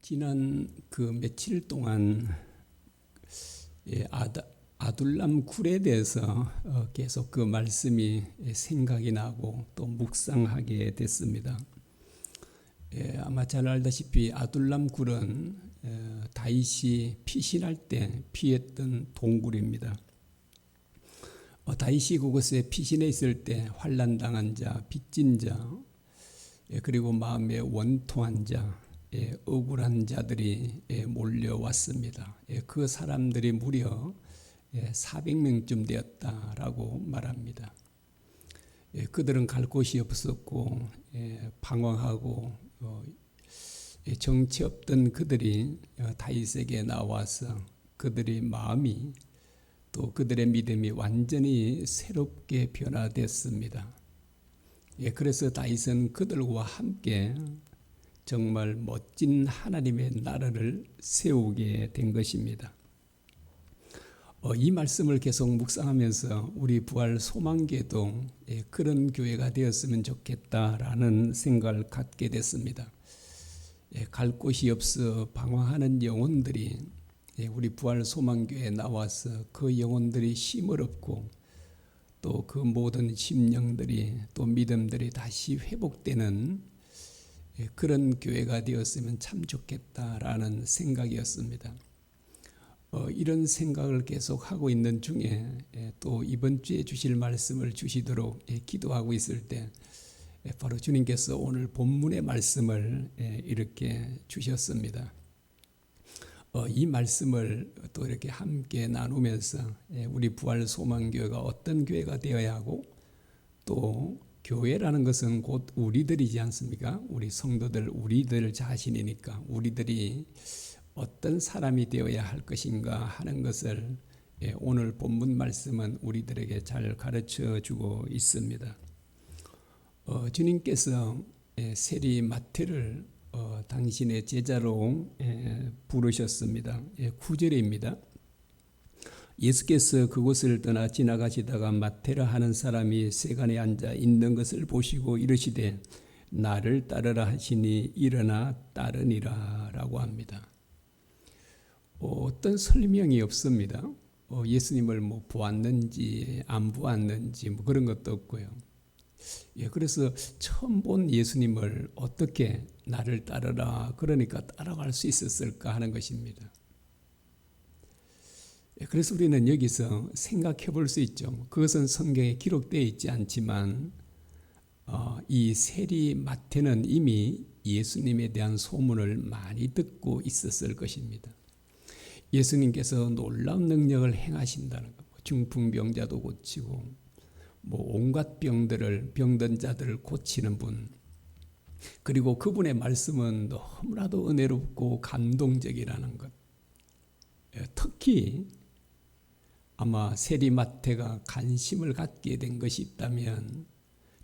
지난 며칠 동안 아둘람 굴에 대해서 계속 그 말씀이 생각이 나고 또 묵상하게 됐습니다. 아마 잘 알다시피 아둘람 굴은 다윗이 피신할 때 피했던 동굴입니다. 다윗이 그곳에 피신해 있을 때 환난 당한 자, 빚진 자, 그리고 마음에 원통한 자, 억울한 자들이 몰려왔습니다. 그 사람들이 무려 400명쯤 되었다라고 말합니다. 그들은 갈 곳이 없었고 방황하고 정치 없던 그들이 다윗에게 나와서 그들의 마음이 또 그들의 믿음이 완전히 새롭게 변화됐습니다. 그래서 다윗은 그들과 함께 정말 멋진 하나님의 나라를 세우게 된 것입니다. 이 말씀을 계속 묵상하면서 우리 부활 소망교회도 그런 교회가 되었으면 좋겠다라는 생각을 갖게 됐습니다. 갈 곳이 없어 방황하는 영혼들이 우리 부활 소망교회에 나와서 그 영혼들이 힘을 얻고 또 그 모든 심령들이 또 믿음들이 다시 회복되는 그런 교회가 되었으면 참 좋겠다라는 생각이었습니다. 이런 생각을 계속 하고 있는 중에 또 이번 주에 주실 말씀을 주시도록 기도하고 있을 때 바로 주님께서 오늘 본문의 말씀을 이렇게 주셨습니다. 이 말씀을 또 이렇게 함께 나누면서 우리 부활 소망교회가 어떤 교회가 되어야 하고 또 교회라는 것은 곧 우리들이지 않습니까? 우리 성도들, 우리들 자신이니까 우리들이 어떤 사람이 되어야 할 것인가 하는 것을 오늘 본문 말씀은 우리들에게 잘 가르쳐 주고 있습니다. 주님께서 세리 마태를 당신의 제자로 부르셨습니다. 9절입니다. 예수께서 그곳을 떠나 지나가시다가 마태라 하는 사람이 세간에 앉아 있는 것을 보시고 이르시되 나를 따르라 하시니 일어나 따르니라 라고 합니다. 어떤 설명이 없습니다. 예수님을 보았는지 안 보았는지 그런 것도 없고요. 그래서 처음 본 예수님을 어떻게 나를 따르라 그러니까 따라갈 수 있었을까 하는 것입니다. 그래서 우리는 여기서 생각해 볼 수 있죠. 그것은 성경에 기록되어 있지 않지만 이 세리 마태는 이미 예수님에 대한 소문을 많이 듣고 있었을 것입니다. 예수님께서 놀라운 능력을 행하신다는 것, 중풍병자도 고치고 온갖 병든 자들을 고치는 분, 그리고 그분의 말씀은 너무나도 은혜롭고 감동적이라는 것. 특히 아마 세리 마태가 관심을 갖게 된 것이 있다면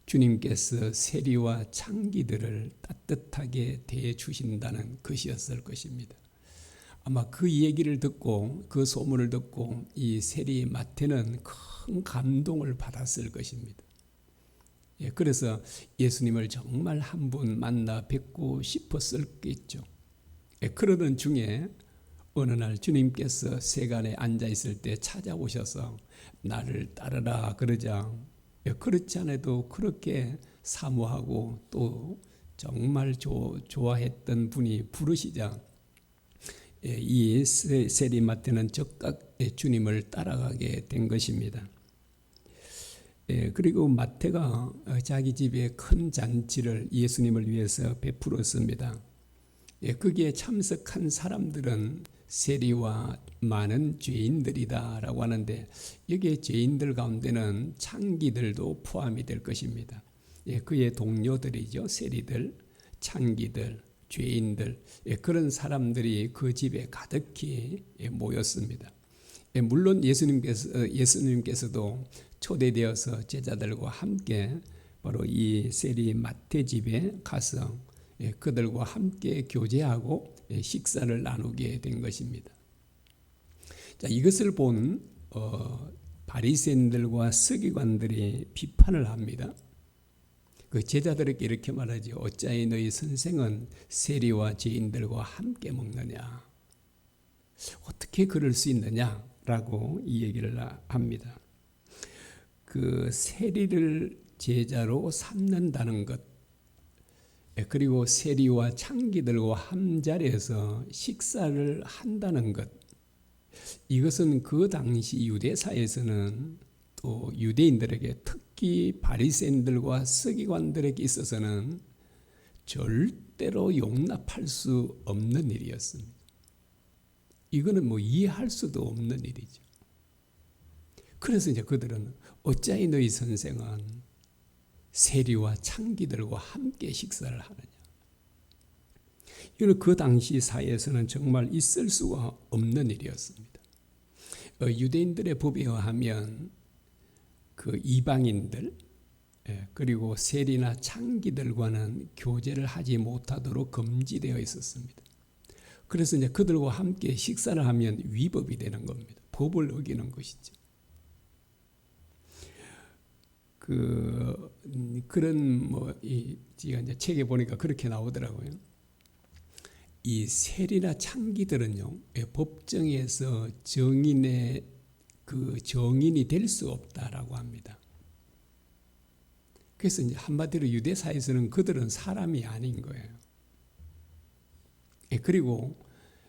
주님께서 세리와 창기들을 따뜻하게 대해 주신다는 것이었을 것입니다. 아마 그 얘기를 듣고 그 소문을 듣고 이 세리 마태는 큰 감동을 받았을 것입니다. 그래서 예수님을 정말 한 분 만나 뵙고 싶었을겠죠. 그러던 중에 어느 날 주님께서 세간에 앉아 있을 때 찾아오셔서 나를 따르라 그러자 그렇지 않아도 그렇게 사모하고 또 정말 좋아했던 분이 부르시자 이 세리 마태는 즉각 주님을 따라가게 된 것입니다. 그리고 마태가 자기 집에 큰 잔치를 예수님을 위해서 베풀었습니다. 거기에 참석한 사람들은 세리와 많은 죄인들이다 라고 하는데 여기에 죄인들 가운데는 창기들도 포함이 될 것입니다. 그의 동료들이죠. 세리들, 창기들, 죄인들, 그런 사람들이 그 집에 가득히 모였습니다. 물론 예수님께서도 초대되어서 제자들과 함께 바로 이 세리 마태 집에 가서 그들과 함께 교제하고 식사를 나누게 된 것입니다. 자, 이것을 본 바리새인들과 서기관들이 비판을 합니다. 그 제자들에게 이렇게 말하죠. 어찌하여 너희 선생은 세리와 죄인들과 함께 먹느냐. 어떻게 그럴 수 있느냐라고 이 얘기를 합니다. 그 세리를 제자로 삼는다는 것, 그리고 세리와 창기들과 한 자리에서 식사를 한다는 것, 이것은 그 당시 유대사에서는 또 유대인들에게, 특히 바리새인들과 서기관들에게 있어서는 절대로 용납할 수 없는 일이었습니다. 이거는 뭐 이해할 수도 없는 일이죠. 그래서 이제 그들은 어찌하여 너희 선생은 세리와 창기들과 함께 식사를 하느냐. 이는 그 당시 사회에서는 정말 있을 수가 없는 일이었습니다. 유대인들의 법에 의하면 그 이방인들 그리고 세리나 창기들과는 교제를 하지 못하도록 금지되어 있었습니다. 그래서 이제 그들과 함께 식사를 하면 위법이 되는 겁니다. 법을 어기는 것이죠. 그런 제가 이제 책에 보니까 그렇게 나오더라고요. 이 세리나 창기들은요, 법정에서 정인이 될 수 없다라고 합니다. 그래서 이제 한마디로 유대사에서는 그들은 사람이 아닌 거예요. 그리고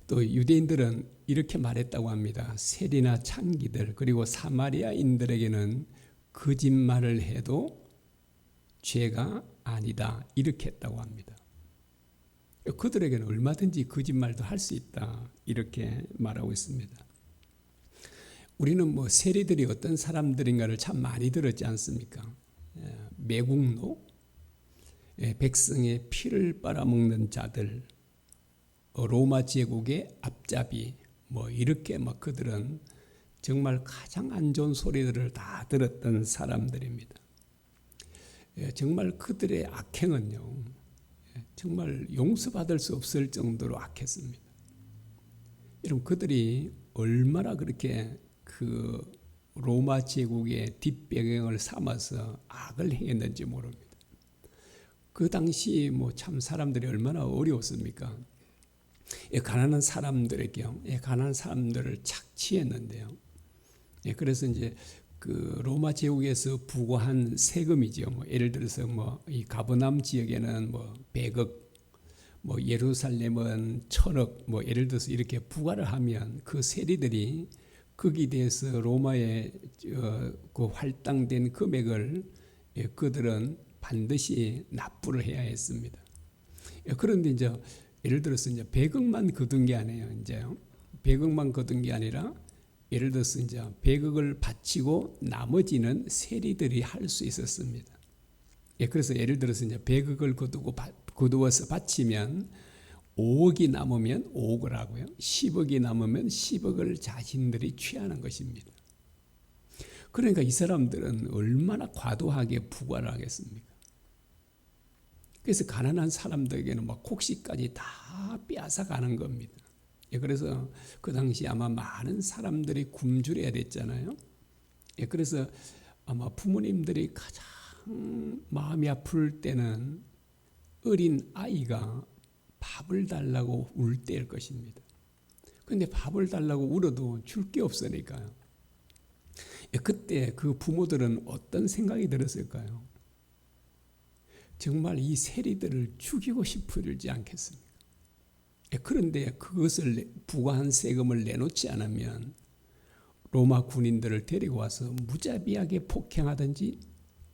또 유대인들은 이렇게 말했다고 합니다. 세리나 창기들 그리고 사마리아인들에게는 거짓말을 해도 죄가 아니다, 이렇게 했다고 합니다. 그들에게는 얼마든지 거짓말도 할 수 있다, 이렇게 말하고 있습니다. 우리는 뭐 세리들이 어떤 사람들인가를 참 많이 들었지 않습니까? 매국노, 백성의 피를 빨아먹는 자들, 로마 제국의 앞잡이, 뭐 이렇게 막 그들은 정말 가장 안 좋은 소리들을 다 들었던 사람들입니다. 정말 그들의 악행은요, 정말 용서받을 수 없을 정도로 악했습니다. 여러분, 그들이 얼마나 그렇게 그 로마 제국의 뒷배경을 삼아서 악을 행했는지 모릅니다. 그 당시 뭐 참 사람들이 얼마나 어려웠습니까? 가난한 사람들에게요, 가난한 사람들을 착취했는데요. 그래서 이제 그 로마 제국에서 부과한 세금이죠. 뭐 예를 들어서 뭐 이 가버나움 지역에는 뭐 100억, 뭐 예루살렘은 1000억, 뭐 예를 들어서 이렇게 부과를 하면 그 세리들이 거기에 대해서 로마에 그 할당된 금액을 그들은 반드시 납부를 해야 했습니다. 그런데 이제 예를 들어서 이제 100억만 거둔 게 아니에요. 이제 100억만 거둔 게 아니라 예를 들어서 이제 100억을 바치고 나머지는 세리들이 할 수 있었습니다. 그래서 예를 들어서 이제 100억을 거두어서 바치면 5억이 남으면 5억을 하고요. 10억이 남으면 10억을 자신들이 취하는 것입니다. 그러니까 이 사람들은 얼마나 과도하게 부과를 하겠습니까? 그래서 가난한 사람들에게는 막 곡식까지 다 빼앗아 가는 겁니다. 그래서 그 당시 아마 많은 사람들이 굶주려야 됐잖아요. 그래서 아마 부모님들이 가장 마음이 아플 때는 어린 아이가 밥을 달라고 울 때일 것입니다. 그런데 밥을 달라고 울어도 줄 게 없으니까요. 그때 그 부모들은 어떤 생각이 들었을까요? 정말 이 세리들을 죽이고 싶지 않겠습니까? 그런데 그것을 부과한 세금을 내놓지 않으면 로마 군인들을 데리고 와서 무자비하게 폭행하든지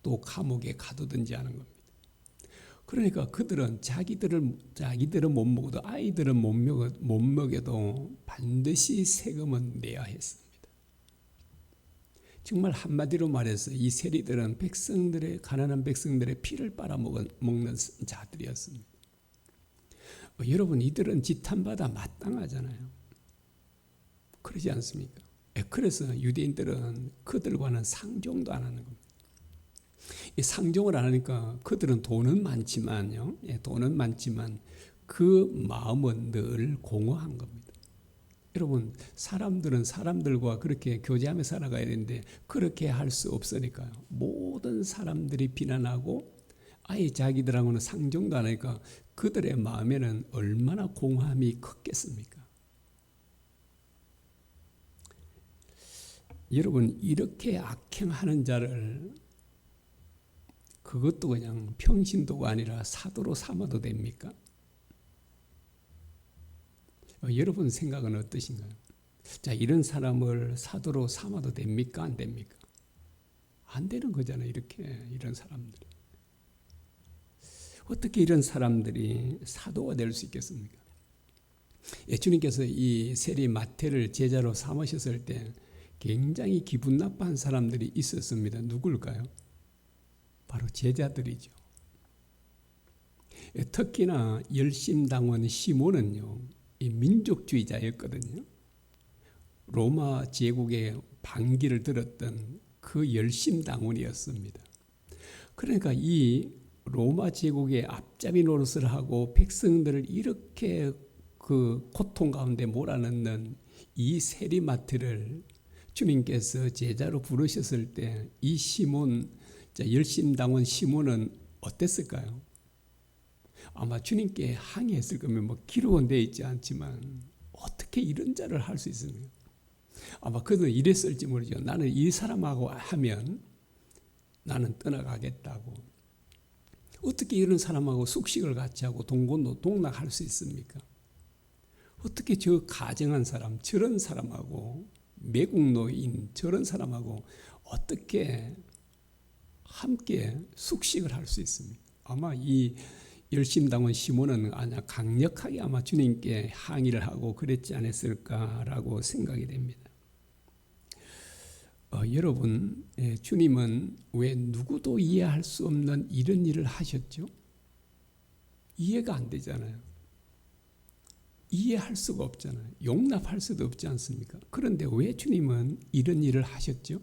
또 감옥에 가두든지 하는 겁니다. 그러니까 그들은 자기들은 못 먹어도 아이들은 못 먹여도 반드시 세금은 내야 했습니다. 정말 한마디로 말해서 이 세리들은 가난한 백성들의 피를 빨아먹는 자들이었습니다. 여러분, 이들은 지탄받아 마땅하잖아요. 그러지 않습니까? 그래서 유대인들은 그들과는 상종도 안 하는 겁니다. 이 상종을 안 하니까 그들은 돈은 많지만요. 돈은 많지만 그 마음은 늘 공허한 겁니다. 여러분, 사람들은 사람들과 그렇게 교제하며 살아가야 되는데 그렇게 할 수 없으니까요. 모든 사람들이 비난하고 아예 자기들하고는 상종도 안 하니까 그들의 마음에는 얼마나 공함이 컸겠습니까? 여러분, 이렇게 악행하는 자를 그것도 그냥 평신도가 아니라 사도로 삼아도 됩니까? 여러분 생각은 어떠신가요? 자, 이런 사람을 사도로 삼아도 됩니까? 안 됩니까? 안 되는 거잖아요. 이런 사람들이. 어떻게 이런 사람들이 사도가 될 수 있겠습니까? 주님께서 이 세리 마태를 제자로 삼으셨을 때 굉장히 기분 나빠한 사람들이 있었습니다. 누굴까요? 바로 제자들이죠. 특히나 열심당원 시몬은요, 이 민족주의자였거든요. 로마 제국의 반기를 들었던 그 열심당원이었습니다. 그러니까 이 로마 제국의 앞잡이 노릇을 하고 백성들을 이렇게 그 고통 가운데 몰아넣는 이 세리마트를 주님께서 제자로 부르셨을 때 이 시몬, 열심당원 시몬은 어땠을까요? 아마 주님께 항의했을 거면 뭐 기록은 되어 있지 않지만 어떻게 이런 자를 할 수 있습니까? 아마 그는 이랬을지 모르죠. 나는 이 사람하고 하면 나는 떠나가겠다고. 어떻게 이런 사람하고 숙식을 같이 하고 동고동락할 수 있습니까? 어떻게 저 가정한 사람, 저런 사람하고 매국노인 저런 사람하고 어떻게 함께 숙식을 할 수 있습니까? 아마 이 열심당원 시몬은 아마 강력하게 아마 주님께 항의를 하고 그랬지 않았을까라고 생각이 됩니다. 여러분, 주님은 왜 누구도 이해할 수 없는 이런 일을 하셨죠? 이해가 안 되잖아요. 이해할 수가 없잖아요. 용납할 수도 없지 않습니까? 그런데 왜 주님은 이런 일을 하셨죠?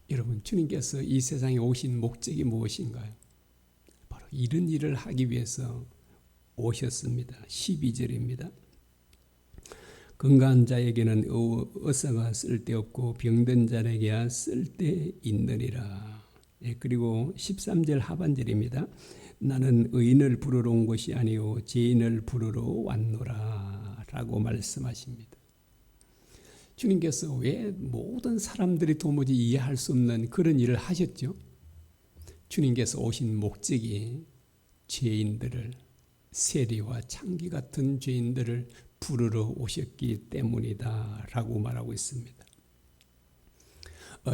여러분, 주님께서 이 세상에 오신 목적이 무엇인가요? 바로 이런 일을 하기 위해서 오셨습니다. 12절입니다. 건강한 자에게는 의사가 쓸데없고 병든 자에게야 쓸데있느니라. 그리고 13절 하반절입니다. 나는 의인을 부르러 온 것이 아니요 죄인을 부르러 왔노라 라고 말씀하십니다. 주님께서 왜 모든 사람들이 도무지 이해할 수 없는 그런 일을 하셨죠? 주님께서 오신 목적이 죄인들을, 세리와 창기 같은 죄인들을 부르러 오셨기 때문이다 라고 말하고 있습니다.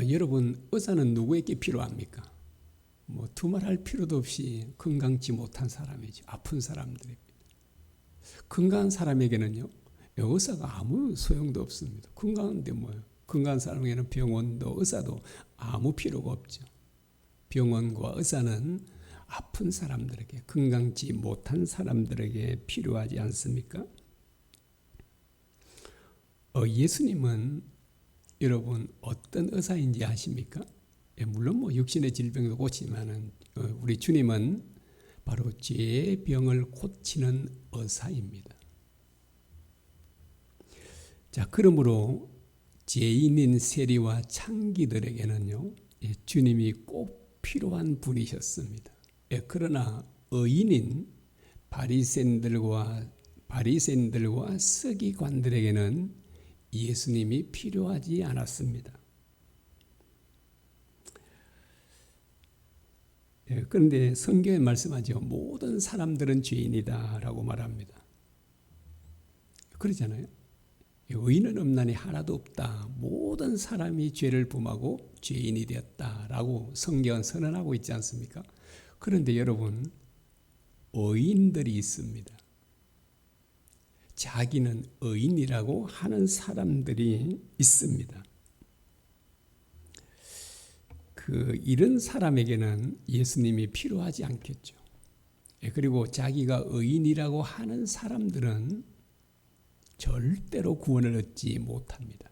여러분, 의사는 누구에게 필요합니까? 뭐 두말할 필요도 없이 건강치 못한 사람이죠. 아픈 사람들입니다. 건강한 사람에게는요, 의사가 아무 소용도 없습니다. 건강한데 뭐예요? 건강한 사람에게는 병원도 의사도 아무 필요가 없죠. 병원과 의사는 아픈 사람들에게, 건강치 못한 사람들에게 필요하지 않습니까? 예수님은 여러분 어떤 의사인지 아십니까? 물론 뭐 육신의 질병도 고치지만은 우리 주님은 바로 죄의 병을 고치는 의사입니다. 자, 그러므로 죄인인 세리와 창기들에게는요, 주님이 꼭 필요한 분이셨습니다. 그러나 의인인 바리새인들과 서기관들에게는 예수님이 필요하지 않았습니다. 그런데 성경에 말씀하죠. 모든 사람들은 죄인이다 라고 말합니다. 그러잖아요. 의인은 없나니 하나도 없다. 모든 사람이 죄를 범하고 죄인이 되었다라고 성경은 선언하고 있지 않습니까? 그런데 여러분, 의인들이 있습니다. 자기는 의인이라고 하는 사람들이 있습니다. 이런 사람에게는 예수님이 필요하지 않겠죠. 그리고 자기가 의인이라고 하는 사람들은 절대로 구원을 얻지 못합니다.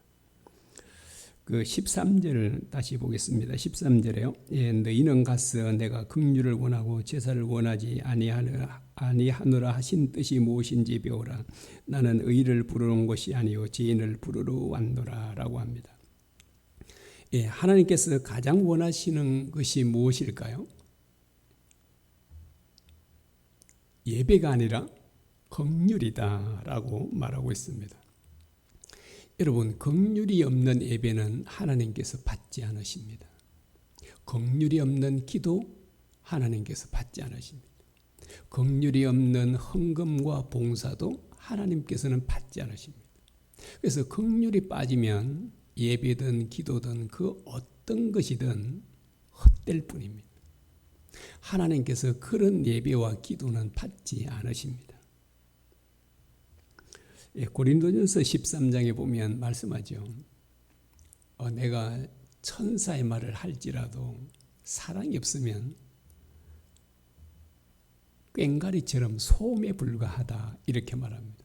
13절을 다시 보겠습니다. 13절에요. 너희는 가서 내가 긍휼을 원하고 제사를 원하지 아니하노라 하신 뜻이 무엇인지 배우라. 나는 의를 부르러 온 것이 아니요 죄인을 부르러 왔노라 라고 합니다. 하나님께서 가장 원하시는 것이 무엇일까요? 예배가 아니라 긍휼이다라고 말하고 있습니다. 여러분, 긍휼이 없는 예배는 하나님께서 받지 않으십니다. 긍휼이 없는 기도 하나님께서 받지 않으십니다. 긍휼이 없는 헌금과 봉사도 하나님께서는 받지 않으십니다. 그래서 긍휼이 빠지면 예배든 기도든 그 어떤 것이든 헛될 뿐입니다. 하나님께서 그런 예배와 기도는 받지 않으십니다. 고린도전서 13장에 보면 말씀하죠. 내가 천사의 말을 할지라도 사랑이 없으면 꽹과리처럼 소음에 불과하다 이렇게 말합니다.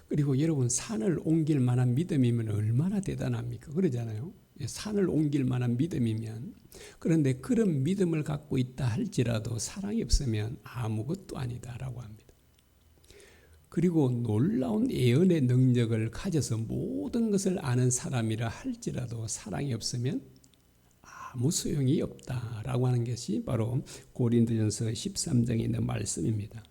그리고 여러분, 산을 옮길 만한 믿음이면 얼마나 대단합니까? 그러잖아요. 산을 옮길 만한 믿음이면, 그런데 그런 믿음을 갖고 있다 할지라도 사랑이 없으면 아무것도 아니다라고 합니다. 그리고 놀라운 예언의 능력을 가져서 모든 것을 아는 사람이라 할지라도 사랑이 없으면 아무 소용이 없다라고 하는 것이 바로 고린도전서 13장에 있는 말씀입니다.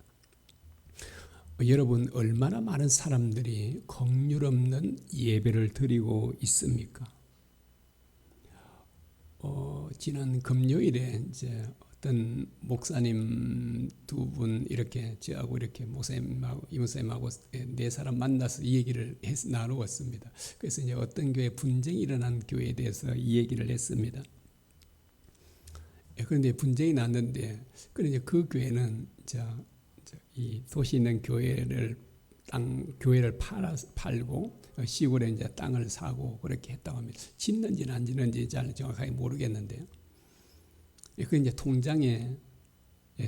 여러분, 얼마나 많은 사람들이 긍휼 없는 예배를 드리고 있습니까? 지난 금요일에 이제 어떤 목사님 두 분 이렇게 저하고 이렇게 목사님하고 이목사님하고 네 사람 만나서 이 얘기를 나누었습니다. 그래서 이제 어떤 교회 분쟁이 일어난 교회에 대해서 이 얘기를 했습니다. 그런데 분쟁이 났는데, 그런데 그 교회는 이 도시에 있는 교회를 팔고 시골에 이제 땅을 사고 그렇게 했다고 합니다. 짓는지는 안 짓는지 잘 정확하게 모르겠는데요. 그 이제 통장에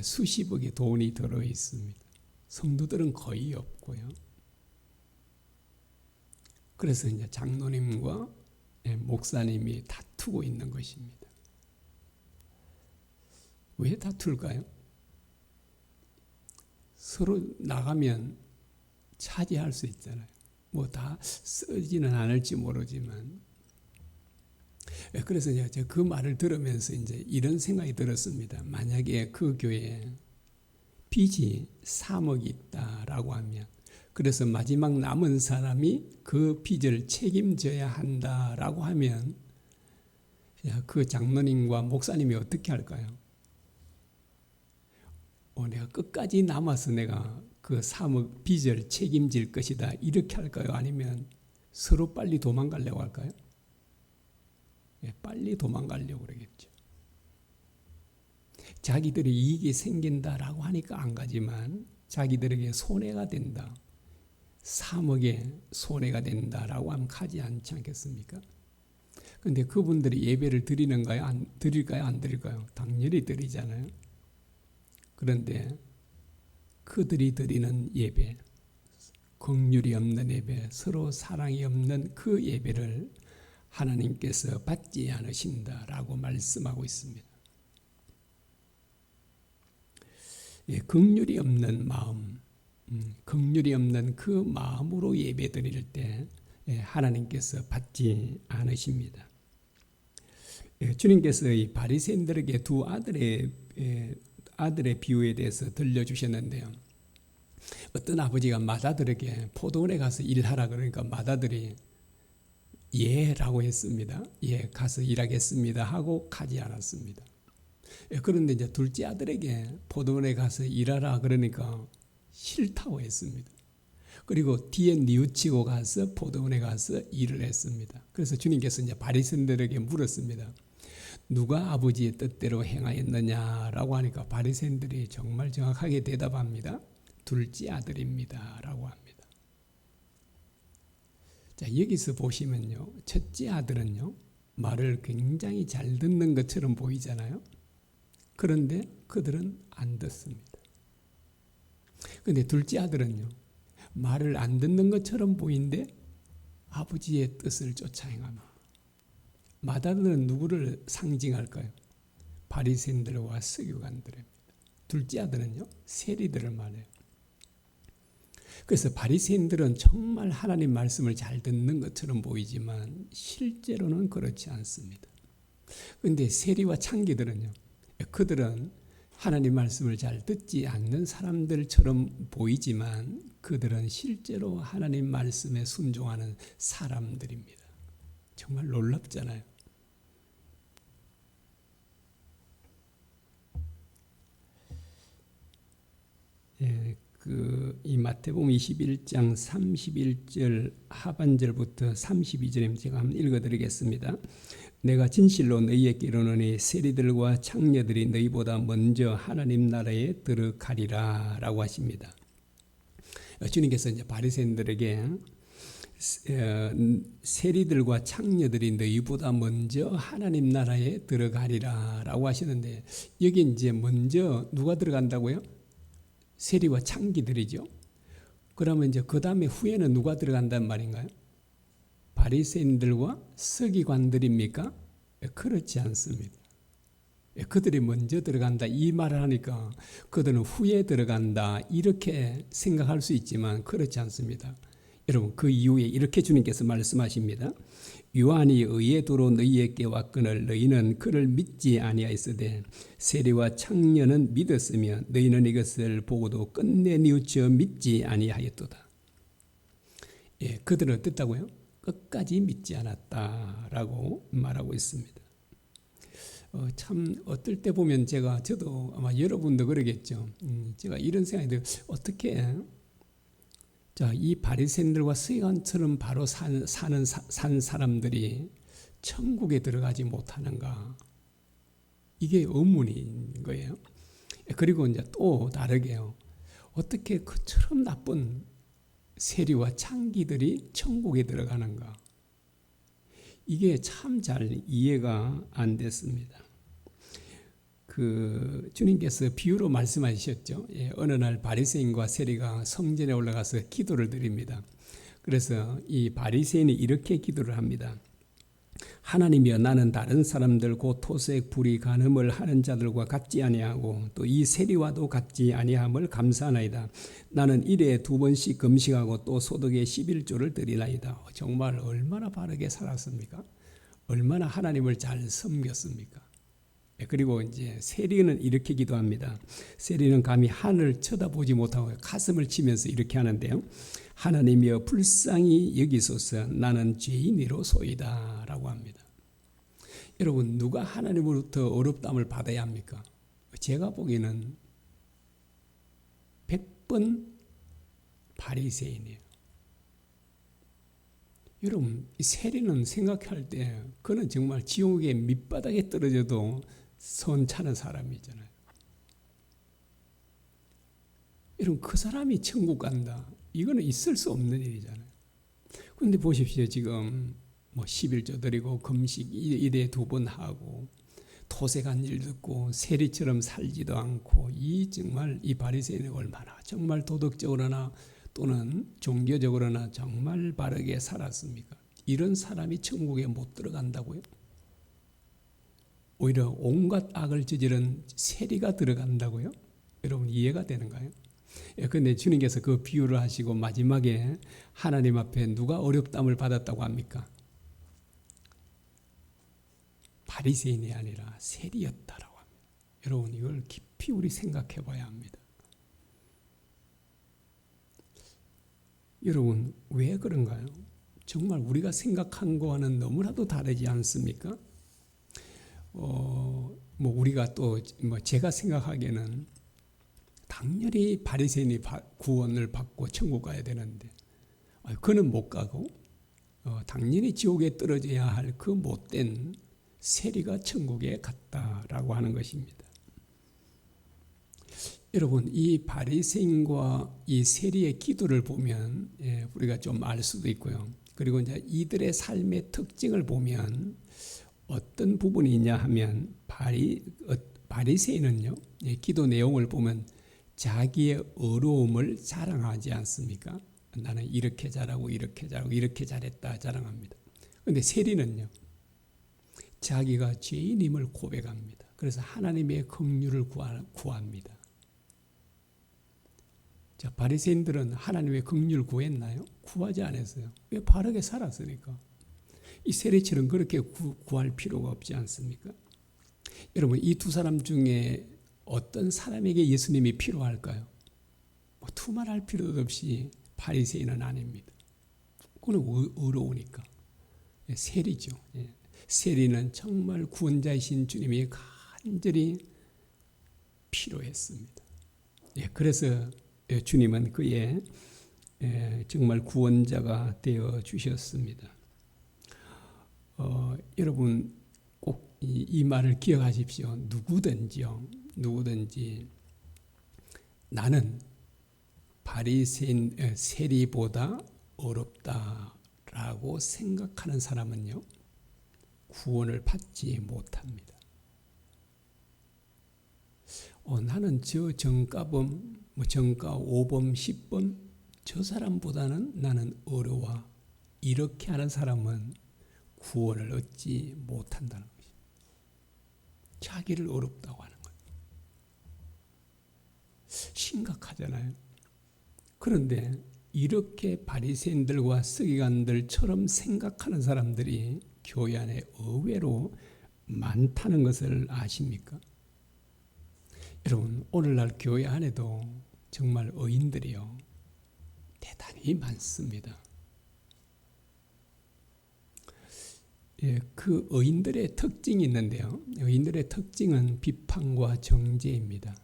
수십억의 돈이 들어 있습니다. 성도들은 거의 없고요. 그래서 이제 장로님과 목사님이 다투고 있는 것입니다. 왜 다툴까요? 서로 나가면 차지할 수 있잖아요. 뭐 다 쓰지는 않을지 모르지만. 그래서 제가 그 말을 들으면서 이제 이런 생각이 들었습니다. 만약에 그 교회에 빚이 3억이 있다라고 하면, 그래서 마지막 남은 사람이 그 빚을 책임져야 한다라고 하면, 그 장로님과 목사님이 어떻게 할까요? 내가 끝까지 남아서 내가 그 3억 빚을 책임질 것이다 이렇게 할까요? 아니면 서로 빨리 도망가려고 할까요? 빨리 도망가려고 그러겠죠. 자기들이 이익이 생긴다라고 하니까 안 가지만 자기들에게 손해가 된다, 3억의 손해가 된다라고 하면 가지 않지 않겠습니까? 그런데 그분들이 예배를 드리는가요? 드릴까요? 안 드릴까요? 당연히 드리잖아요. 그런데 그들이 드리는 예배, 긍휼이 없는 예배, 서로 사랑이 없는 그 예배를 하나님께서 받지 않으신다라고 말씀하고 있습니다. 긍휼이 없는 마음, 긍휼이 없는 그 마음으로 예배 드릴 때 하나님께서 받지 않으십니다. 주님께서 이 바리새인들에게 두 아들의 비유에 대해서 들려주셨는데요. 어떤 아버지가 맏아들에게 포도원에 가서 일하라 그러니까 맏아들이 예라고 했습니다. 예, 가서 일하겠습니다 하고 가지 않았습니다. 그런데 이제 둘째 아들에게 포도원에 가서 일하라 그러니까 싫다고 했습니다. 그리고 뒤에 뉘우치고 가서 포도원에 가서 일을 했습니다. 그래서 주님께서 이제 바리새인들에게 물었습니다. 누가 아버지의 뜻대로 행하였느냐라고 하니까 바리새인들이 정말 정확하게 대답합니다. 둘째 아들입니다 라고 합니다. 자, 여기서 보시면요, 첫째 아들은요 말을 굉장히 잘 듣는 것처럼 보이잖아요. 그런데 그들은 안 듣습니다. 그런데 둘째 아들은요 말을 안 듣는 것처럼 보이는데 아버지의 뜻을 쫓아 행합니다. 맏아들은 누구를 상징할까요? 바리새인들과 서기관들입니다. 둘째 아들은요 세리들을 말해요. 그래서 바리새인들은 정말 하나님 말씀을 잘 듣는 것처럼 보이지만 실제로는 그렇지 않습니다. 그런데 세리와 창기들은요, 그들은 하나님 말씀을 잘 듣지 않는 사람들처럼 보이지만 그들은 실제로 하나님 말씀에 순종하는 사람들입니다. 정말 놀랍잖아요. 이 마태복음 21장 31절 하반절부터 32절에 제가 한번 읽어드리겠습니다. 내가 진실로 너희에게 이르노니 세리들과 창녀들이 너희보다 먼저 하나님 나라에 들어가리라 라고 하십니다. 주님께서 이제 바리새인들에게 세리들과 창녀들이 너희보다 먼저 하나님 나라에 들어가리라 라고 하시는데 여기 이제 먼저 누가 들어간다고요? 세리와 창기들이죠. 그러면 이제 그 다음에 후에는 누가 들어간단 말인가요? 바리새인들과 서기관들입니까? 그렇지 않습니다. 그들이 먼저 들어간다 이 말을 하니까 그들은 후에 들어간다 이렇게 생각할 수 있지만 그렇지 않습니다. 여러분 그 이후에 이렇게 주님께서 말씀하십니다. 요한이 의의 도로 너희에게 왔거늘 너희는 그를 믿지 아니하였으되 세리와 창녀는 믿었으며 너희는 이것을 보고도 끝내 뉘우쳐 믿지 아니하였도다. 그들은 어땠다고요? 끝까지 믿지 않았다라고 말하고 있습니다. 참 어떨 때 보면 저도 아마 여러분도 그러겠죠. 제가 이런 생각이 들어요. 어떻게 이 바리새인들과 서기관처럼 바로 산 사람들이 천국에 들어가지 못하는가? 이게 의문인 거예요. 그리고 이제 또 다르게요. 어떻게 그처럼 나쁜 세리와 창기들이 천국에 들어가는가? 이게 참 잘 이해가 안 됐습니다. 주님께서 비유로 말씀하셨죠. 어느 날 바리새인과 세리가 성전에 올라가서 기도를 드립니다. 그래서 이 바리새인이 이렇게 기도를 합니다. 하나님이여 나는 다른 사람들 곧 토색, 불의, 간음을 하는 자들과 같지 아니하고 또 이 세리와도 같지 아니함을 감사하나이다. 나는 일에 2번씩 금식하고 또 소득의 11조를 드리나이다. 정말 얼마나 바르게 살았습니까? 얼마나 하나님을 잘 섬겼습니까? 그리고 이제 세리는 이렇게 기도합니다. 세리는 감히 하늘을 쳐다보지 못하고 가슴을 치면서 이렇게 하는데요. 하나님이여 불쌍히 여기소서 나는 죄인이로소이다 라고 합니다. 여러분 누가 하나님으로부터 어렵다함을 받아야 합니까? 제가 보기에는 100번 바리새인이에요. 여러분 이 세리는 생각할 때 그는 정말 지옥의 밑바닥에 떨어져도 손 차는 사람이잖아요. 여러분 그 사람이 천국 간다. 이거는 있을 수 없는 일이잖아요. 그런데 보십시오. 지금 11조 드리고 금식 일에 2번 하고 토색한 일 듣고 세리처럼 살지도 않고 정말 이 바리새인이 얼마나 정말 도덕적으로나 또는 종교적으로나 정말 바르게 살았습니까? 이런 사람이 천국에 못 들어간다고요? 오히려 온갖 악을 저지른 세리가 들어간다고요? 여러분 이해가 되는가요? 그런데 주님께서 그 비유를 하시고 마지막에 하나님 앞에 누가 어렵담을 받았다고 합니까? 바리새인이 아니라 세리였다라고 합니다. 여러분 이걸 깊이 우리 생각해 봐야 합니다. 여러분 왜 그런가요? 정말 우리가 생각한 거와는 너무나도 다르지 않습니까? 우리가 또 제가 생각하기에는 당연히 바리새인이 구원을 받고 천국 가야 되는데 그는 못 가고 당연히 지옥에 떨어져야 할 그 못된 세리가 천국에 갔다라고 하는 것입니다. 여러분 이 바리새인과 이 세리의 기도를 보면 우리가 좀 알 수도 있고요. 그리고 이제 이들의 삶의 특징을 보면 어떤 부분이 있냐 하면 바리새인은요 기도 내용을 보면 자기의 어려움을 자랑하지 않습니까? 나는 이렇게 잘하고 이렇게 잘하고 이렇게 잘했다 자랑합니다. 그런데 세리는요 자기가 죄인임을 고백합니다. 그래서 하나님의 긍휼을 구합니다. 자, 바리새인들은 하나님의 긍휼을 구했나요? 구하지 않았어요. 왜? 바르게 살았으니까. 이 세리처럼 그렇게 구할 필요가 없지 않습니까? 여러분 이 두 사람 중에 어떤 사람에게 예수님이 필요할까요? 뭐 두말할 필요도 없이 바리새인은 아닙니다. 그는 어려우니까. 세리죠. 세리는 정말 구원자이신 주님이 간절히 필요했습니다. 그래서 주님은 그의 정말 구원자가 되어 주셨습니다. 여러분 꼭 이 말을 기억하십시오. 누구든지 나는 바리새인 세리보다 어렵다라고 생각하는 사람은요, 구원을 받지 못합니다. 나는 저 정가범, 정가 5범, 10범 저 사람보다는 나는 어려워. 이렇게 하는 사람은 구원을 얻지 못한다는 것입니다. 자기를 어렵다고 하는 것. 심각하잖아요. 그런데 이렇게 바리새인들과 서기관들처럼 생각하는 사람들이 교회 안에 의외로 많다는 것을 아십니까? 여러분, 오늘날 교회 안에도 정말 의인들이요, 대단히 많습니다. 그 의인들의 특징이 있는데요. 의인들의 특징은 비판과 정죄입니다.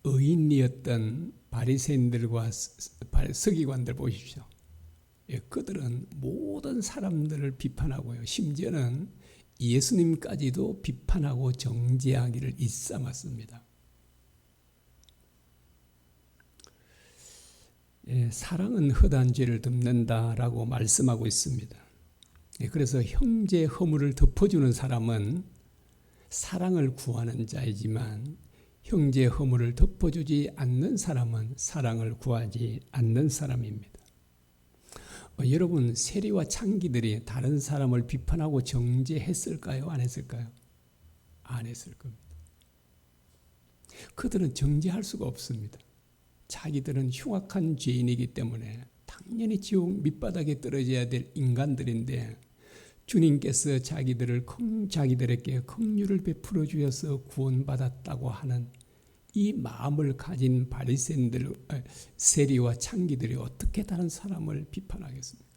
의인이었던 바리새인들과 서기관들 보십시오. 그들은 모든 사람들을 비판하고요, 심지어는 예수님까지도 비판하고 정죄하기를 일삼았습니다. 사랑은 허다한 죄를 덮는다라고 말씀하고 있습니다. 그래서 형제 허물을 덮어주는 사람은 사랑을 구하는 자이지만 형제 허물을 덮어주지 않는 사람은 사랑을 구하지 않는 사람입니다. 여러분, 세리와 창기들이 다른 사람을 비판하고 정죄했을까요? 안 했을까요? 안 했을 겁니다. 그들은 정죄할 수가 없습니다. 자기들은 흉악한 죄인이기 때문에 당연히 지옥 밑바닥에 떨어져야 될 인간들인데, 주님께서 자기들에게 긍휼을 베풀어 주셔서 구원받았다고 하는 이 마음을 가진 바리새인들, 세리와 창기들이 어떻게 다른 사람을 비판하겠습니까?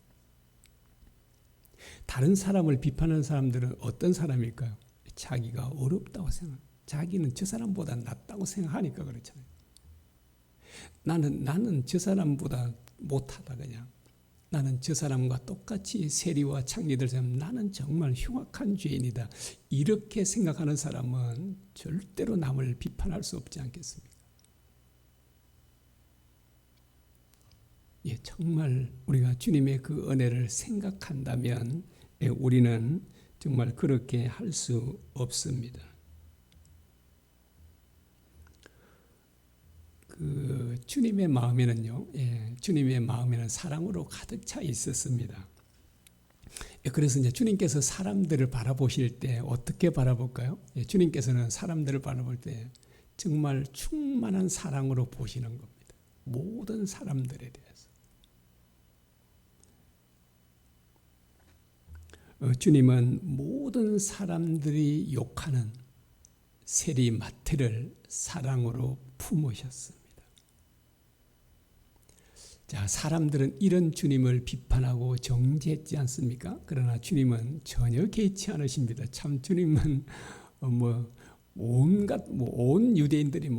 다른 사람을 비판하는 사람들은 어떤 사람일까요? 자기가 어렵다고 자기는 저 사람보다 낫다고 생각하니까 그렇잖아요. 나는 저 사람보다 못하다, 그냥 나는 저 사람과 똑같이 세리와 창기들처럼 나는 정말 흉악한 죄인이다, 이렇게 생각하는 사람은 절대로 남을 비판할 수 없지 않겠습니까? 정말 우리가 주님의 그 은혜를 생각한다면 우리는 정말 그렇게 할 수 없습니다. 주님의 마음에는요, 주님의 마음에는 사랑으로 가득 차 있었습니다. 그래서 이제 주님께서 사람들을 바라보실 때 어떻게 바라볼까요? 주님께서는 사람들을 바라볼 때 정말 충만한 사랑으로 보시는 겁니다. 모든 사람들에 대해서. 주님은 모든 사람들이 욕하는 세리 마태를 사랑으로 품으셨습니다. 자, 사람들은 이런 주님을 비판하고 정죄했지 않습니까? 그러나 주님은 전혀 개의치 않으십니다. 참, 주님은 온 유대인들이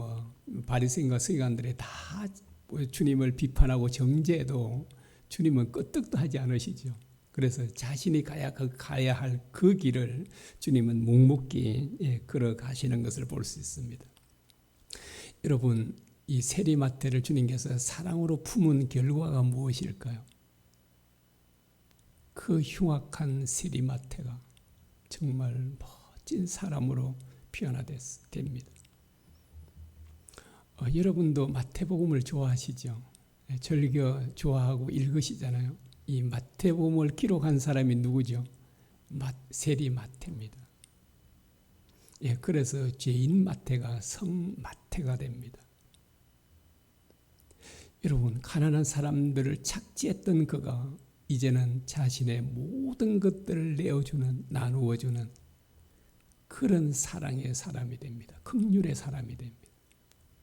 바리새인과 서기관들이 다 주님을 비판하고 정죄해도 주님은 끄떡도 하지 않으시죠. 그래서 자신이 가야 할 그 길을 주님은 묵묵히 걸어가시는 것을 볼 수 있습니다. 여러분, 이 세리마태를 주님께서 사랑으로 품은 결과가 무엇일까요? 그 흉악한 세리마태가 정말 멋진 사람으로 변화됩니다. 여러분도 마태복음을 좋아하시죠? 절겨 좋아하고 읽으시잖아요. 이 마태복음을 기록한 사람이 누구죠? 세리마태입니다. 그래서 죄인 마태가 성 마태가 됩니다. 여러분, 가난한 사람들을 착지했던 그가 이제는 자신의 모든 것들을 나누어주는 그런 사랑의 사람이 됩니다. 긍휼의 사람이 됩니다.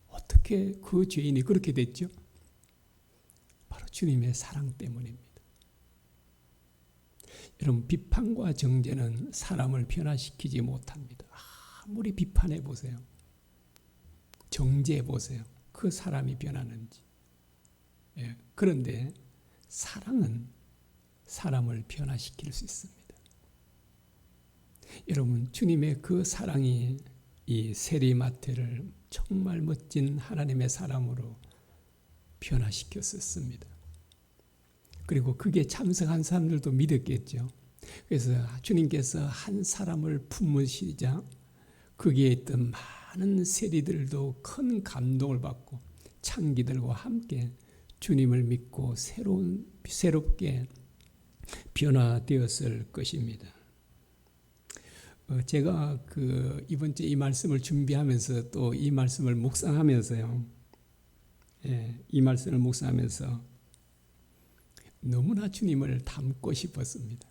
어떻게 그 죄인이 그렇게 됐죠? 바로 주님의 사랑 때문입니다. 여러분, 비판과 정죄는 사람을 변화시키지 못합니다. 아무리 비판해 보세요. 정죄해 보세요. 그 사람이 변하는지. 예, 그런데 사랑은 사람을 변화시킬 수 있습니다. 여러분, 주님의 그 사랑이 이 세리마태를 정말 멋진 하나님의 사람으로 변화시켰었습니다. 그리고 그게 참석한 사람들도 믿었겠죠. 그래서 주님께서 한 사람을 품으시자 거기에 있던 많은 세리들도 큰 감동을 받고 창기들과 함께 주님을 믿고 새롭게 변화되었을 것입니다. 제가 이번 주에 이 말씀을 준비하면서 또 이 말씀을 묵상하면서요. 이 말씀을 묵상하면서 너무나 주님을 닮고 싶었습니다.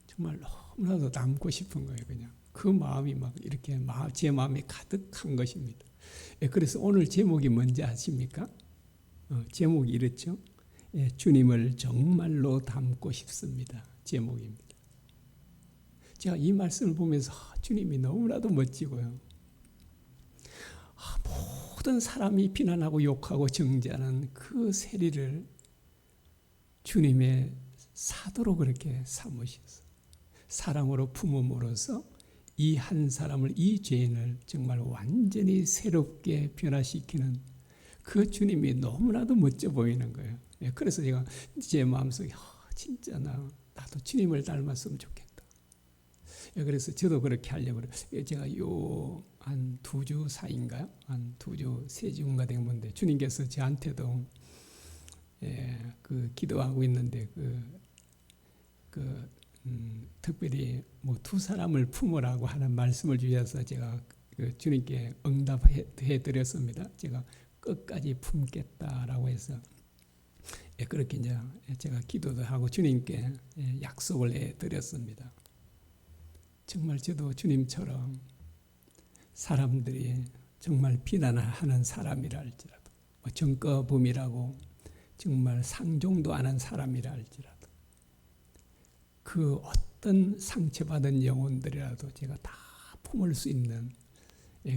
정말 너무나도 닮고 싶은 거예요. 그냥 그 마음이 막 이렇게 제 마음에 가득한 것입니다. 그래서 오늘 제목이 뭔지 아십니까? 제목이 이렇죠. 주님을 정말로 닮고 싶습니다. 제목입니다. 제가 이 말씀을 보면서 주님이 너무나도 멋지고요. 모든 사람이 비난하고 욕하고 정죄하는 그 세리를 주님의 사도로 그렇게 삼으셔서 사랑으로 품음으로써 이 한 사람을, 이 죄인을 정말 완전히 새롭게 변화시키는 그 주님이 너무나도 멋져 보이는 거예요. 그래서 제가 제 마음속에 진짜 나도 주님을 닮았으면 좋겠다. 그래서 저도 그렇게 하려고 그래요. 제가 한 2주 사이인가요? 한 2주, 3주인가 된 건데 주님께서 저한테도 기도하고 있는데 특별히 뭐 2사람을 품으라고 하는 말씀을 주셔서 제가 주님께 응답해 드렸습니다. 제가 끝까지 품겠다라고 해서 그렇게 이제 제가 기도도 하고 주님께 약속을 해 드렸습니다. 정말 저도 주님처럼 사람들이 정말 비난하는 사람이라 할지라도 정거범이라고 정말 상종도 안 한 사람이라 할지라도 그 어떤 상처받은 영혼들이라도 제가 다 품을 수 있는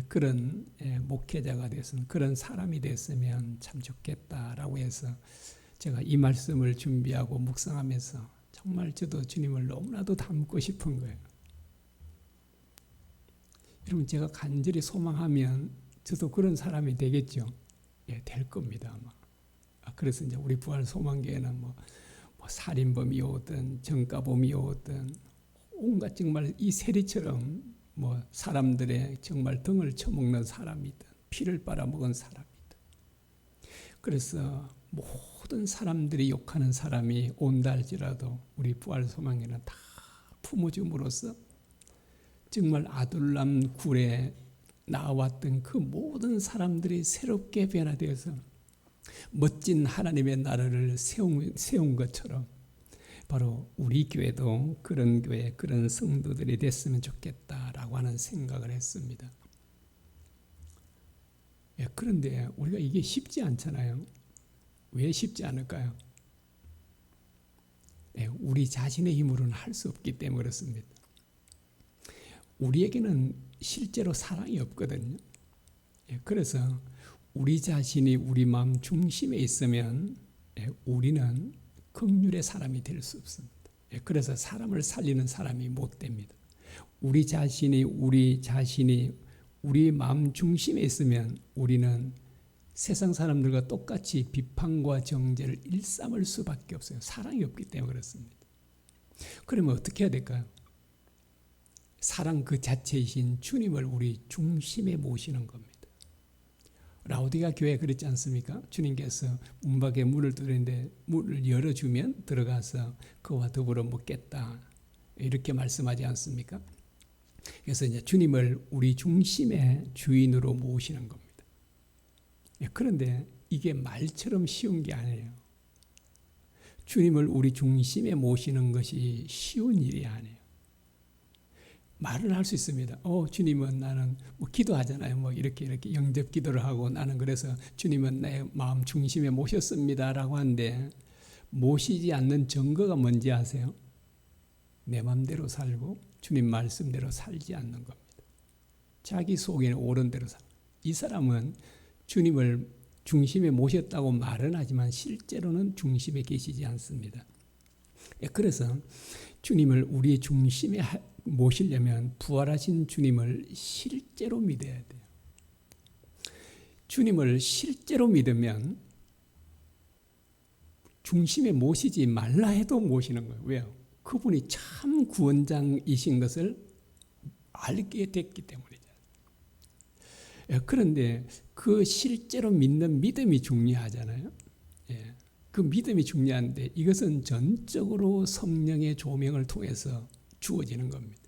그런 목회자가 됐으면, 그런 사람이 됐으면 참 좋겠다라고 해서 제가 이 말씀을 준비하고 묵상하면서 정말 저도 주님을 너무나도 닮고 싶은 거예요. 여러분, 제가 간절히 소망하면 저도 그런 사람이 되겠죠. 될 겁니다, 아마. 그래서 이제 우리 부활 소망교회는 뭐 살인범이 오든 정가범이 오든 온갖 정말 이 세리처럼 뭐 사람들의 정말 등을 쳐먹는 사람이든 피를 빨아먹은 사람이든, 그래서 모든 사람들이 욕하는 사람이 온다 할지라도 우리 부활 소망교회는 다 품어줌으로써 정말 아둘람 굴에 나왔던 그 모든 사람들이 새롭게 변화되어서 멋진 하나님의 나라를 세운 것처럼 바로 우리 교회도 그런 교회, 그런 성도들이 됐으면 좋겠다라고 하는 생각을 했습니다. 그런데 우리가 이게 쉽지 않잖아요. 왜 쉽지 않을까요? 우리 자신의 힘으로는 할 수 없기 때문에 그렇습니다. 우리에게는 실제로 사랑이 없거든요. 그래서 우리 자신이 우리 마음 중심에 있으면 우리는 긍휼의 사람이 될 수 없습니다. 그래서 사람을 살리는 사람이 못 됩니다. 우리 자신이 우리 마음 중심에 있으면 우리는 세상 사람들과 똑같이 비판과 정죄를 일삼을 수밖에 없어요. 사랑이 없기 때문에 그렇습니다. 그러면 어떻게 해야 될까요? 사랑 그 자체이신 주님을 우리 중심에 모시는 겁니다. 라오디가 교회 그랬지 않습니까? 주님께서 문 밖에 문을 두드리는데 문을 열어주면 들어가서 그와 더불어 먹겠다, 이렇게 말씀하지 않습니까? 그래서 이제 주님을 우리 중심의 주인으로 모시는 겁니다. 그런데 이게 말처럼 쉬운 게 아니에요. 주님을 우리 중심에 모시는 것이 쉬운 일이 아니에요. 말을 할 수 있습니다. 주님은 나는 뭐 기도하잖아요. 뭐 이렇게 영접 기도를 하고 나는 그래서 주님은 내 마음 중심에 모셨습니다라고 하는데 모시지 않는 증거가 뭔지 아세요? 내 마음대로 살고 주님 말씀대로 살지 않는 겁니다. 자기 속에는 옳은 대로 살. 이 사람은 주님을 중심에 모셨다고 말은 하지만 실제로는 중심에 계시지 않습니다. 그래서 주님을 우리의 중심에 모시려면 부활하신 주님을 실제로 믿어야 돼요. 주님을 실제로 믿으면 중심에 모시지 말라 해도 모시는 거예요. 왜요? 그분이 참 구원장이신 것을 알게 됐기 때문이죠. 그런데 그 실제로 믿는 믿음이 중요하잖아요. 그 믿음이 중요한데 이것은 전적으로 성령의 조명을 통해서 주어지는 겁니다.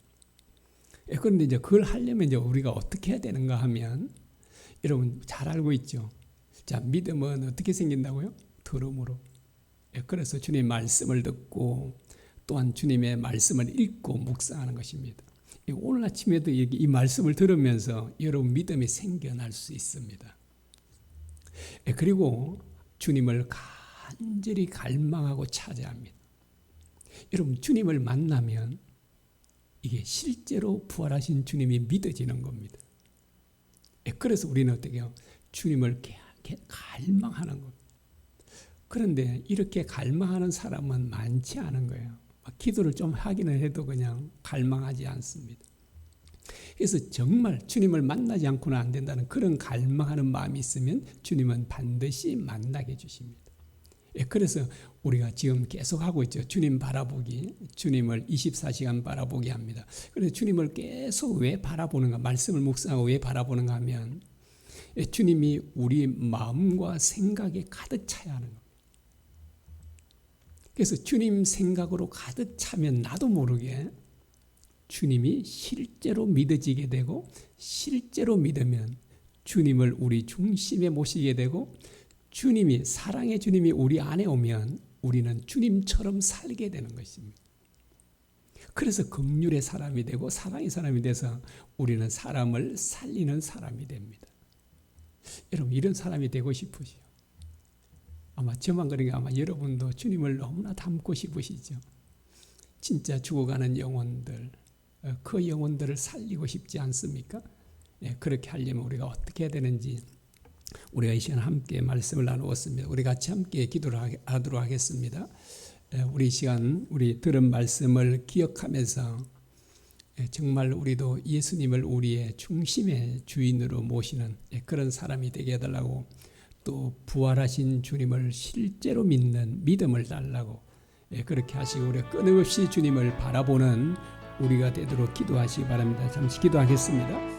그런데 이제 그걸 하려면 이제 우리가 어떻게 해야 되는가 하면 여러분 잘 알고 있죠. 자, 믿음은 어떻게 생긴다고요? 들음으로. 그래서 주님의 말씀을 듣고 또한 주님의 말씀을 읽고 묵상하는 것입니다. 오늘 아침에도 이 말씀을 들으면서 여러분 믿음이 생겨날 수 있습니다. 그리고 주님을 간절히 갈망하고 찾아합니다. 여러분 주님을 만나면 이게 실제로 부활하신 주님이 믿어지는 겁니다. 그래서 우리는 어떻게 해요? 주님을 갈망하는 겁니다. 그런데 이렇게 갈망하는 사람은 많지 않은 거예요. 기도를 좀 하기는 해도 그냥 갈망하지 않습니다. 그래서 정말 주님을 만나지 않고는 안 된다는 그런 갈망하는 마음이 있으면 주님은 반드시 만나게 해주십니다. 그래서 우리가 지금 계속 하고 있죠. 주님 바라보기, 주님을 24시간 바라보기 합니다. 그래서 주님을 계속 왜 바라보는가, 말씀을 묵상하고 왜 바라보는가 하면 주님이 우리 마음과 생각에 가득 차야 하는 겁니다. 그래서 주님 생각으로 가득 차면 나도 모르게 주님이 실제로 믿어지게 되고 실제로 믿으면 주님을 우리 중심에 모시게 되고 주님이 사랑의 주님이 우리 안에 오면 우리는 주님처럼 살게 되는 것입니다. 그래서 긍휼의 사람이 되고 사랑의 사람이 돼서 우리는 사람을 살리는 사람이 됩니다. 여러분 이런 사람이 되고 싶으시죠? 아마 저만 그런 게 아마 여러분도 주님을 너무나 닮고 싶으시죠. 진짜 죽어가는 영혼들, 그 영혼들을 살리고 싶지 않습니까? 그렇게 하려면 우리가 어떻게 해야 되는지 우리가 이 시간 함께 말씀을 나누었습니다. 우리 같이 함께 기도를 하도록 하겠습니다. 우리 시간 우리 들은 말씀을 기억하면서 정말 우리도 예수님을 우리의 중심의 주인으로 모시는 그런 사람이 되게 해달라고 또 부활하신 주님을 실제로 믿는 믿음을 달라고 그렇게 하시고 우리가 끊임없이 주님을 바라보는 우리가 되도록 기도하시기 바랍니다. 잠시 기도하겠습니다.